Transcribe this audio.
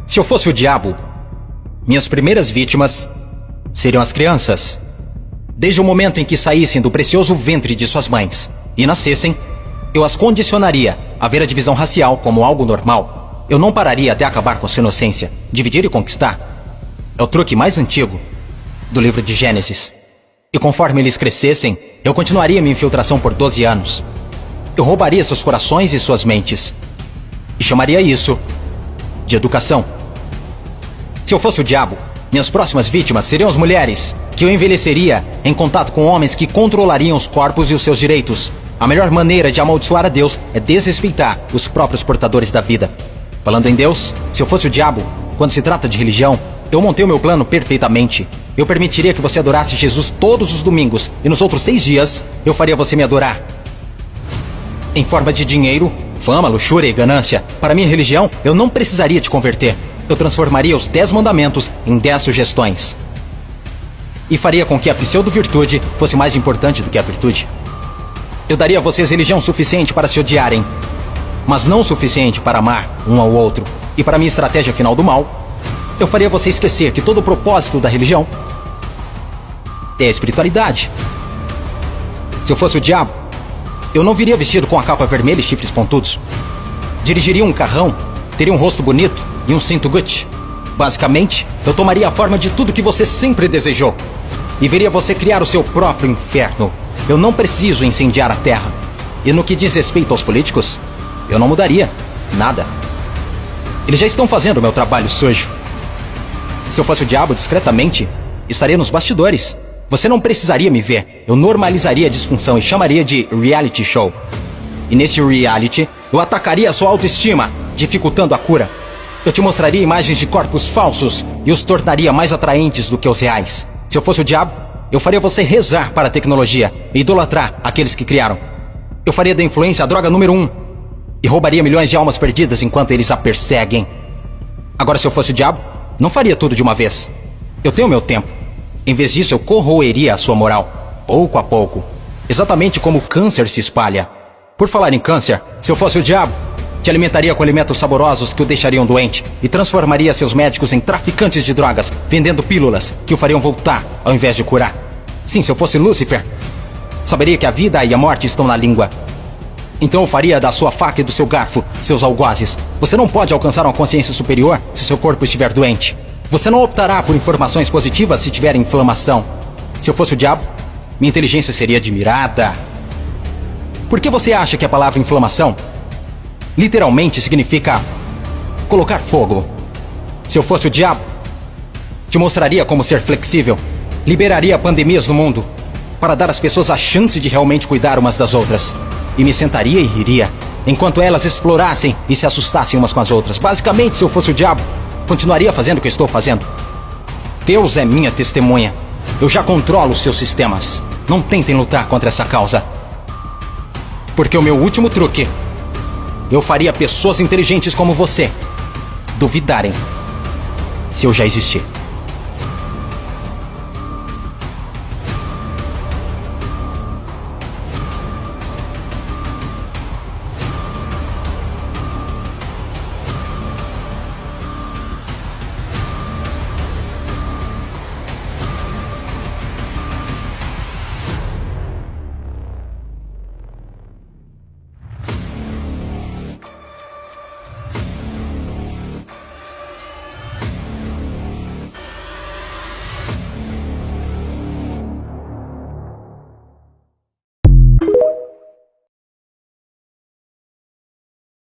Se eu fosse o diabo, minhas primeiras vítimas seriam as crianças. Desde o momento em que saíssem do precioso ventre de suas mães e nascessem, eu as condicionaria a ver a divisão racial como algo normal. Eu não pararia até acabar com sua inocência. Dividir e conquistar é o truque mais antigo do livro de Gênesis. E conforme eles crescessem, eu continuaria minha infiltração por 12 anos. Eu roubaria seus corações e suas mentes e chamaria isso de educação. Se eu fosse o diabo, minhas próximas vítimas seriam as mulheres, que eu envelheceria em contato com homens que controlariam os corpos e os seus direitos. A melhor maneira de amaldiçoar a Deus é desrespeitar os próprios portadores da vida. Falando em Deus, se eu fosse o diabo, quando se trata de religião, eu montei o meu plano perfeitamente. Eu permitiria que você adorasse Jesus todos os domingos, e nos outros 6 dias, eu faria você me adorar. Em forma de dinheiro, fama, luxúria e ganância. Para minha religião, eu não precisaria te converter. Eu transformaria os 10 mandamentos em 10 sugestões. E faria com que a pseudo-virtude fosse mais importante do que a virtude. Eu daria a vocês religião suficiente para se odiarem, mas não o suficiente para amar um ao outro. E para minha estratégia final do mal, eu faria você esquecer que todo o propósito da religião é a espiritualidade. Se eu fosse o diabo, eu não viria vestido com a capa vermelha e chifres pontudos. Dirigiria um carrão, teria um rosto bonito e um cinto Gucci. Basicamente, eu tomaria a forma de tudo que você sempre desejou e veria você criar o seu próprio inferno. Eu não preciso incendiar a terra. E no que diz respeito aos políticos, eu não mudaria nada. Eles já estão fazendo o meu trabalho sujo. Se eu fosse o diabo, discretamente, estaria nos bastidores. Você não precisaria me ver. Eu normalizaria a disfunção e chamaria de reality show. E nesse reality, eu atacaria a sua autoestima, dificultando a cura. Eu te mostraria imagens de corpos falsos e os tornaria mais atraentes do que os reais. Se eu fosse o diabo, eu faria você rezar para a tecnologia e idolatrar aqueles que criaram. Eu faria da influência a droga número 1 e roubaria milhões de almas perdidas enquanto eles a perseguem. Agora, se eu fosse o diabo, não faria tudo de uma vez. Eu tenho meu tempo. Em vez disso, eu corroeria a sua moral, pouco a pouco. Exatamente como o câncer se espalha. Por falar em câncer, se eu fosse o diabo, te alimentaria com alimentos saborosos que o deixariam doente e transformaria seus médicos em traficantes de drogas, vendendo pílulas que o fariam voltar ao invés de curar. Sim, se eu fosse Lúcifer, saberia que a vida e a morte estão na língua. Então eu faria da sua faca e do seu garfo seus algozes. Você não pode alcançar uma consciência superior se seu corpo estiver doente. Você não optará por informações positivas se tiver inflamação. Se eu fosse o diabo, minha inteligência seria admirada. Por que você acha que a palavra inflamação literalmente significa colocar fogo? Se eu fosse o diabo, te mostraria como ser flexível. Liberaria pandemias no mundo para dar às pessoas a chance de realmente cuidar umas das outras. E me sentaria e riria, enquanto elas explorassem e se assustassem umas com as outras. Basicamente, se eu fosse o diabo, continuaria fazendo o que estou fazendo. Deus é minha testemunha. Eu já controlo os seus sistemas. Não tentem lutar contra essa causa. Porque o meu último truque, eu faria pessoas inteligentes como você duvidarem se eu já existir.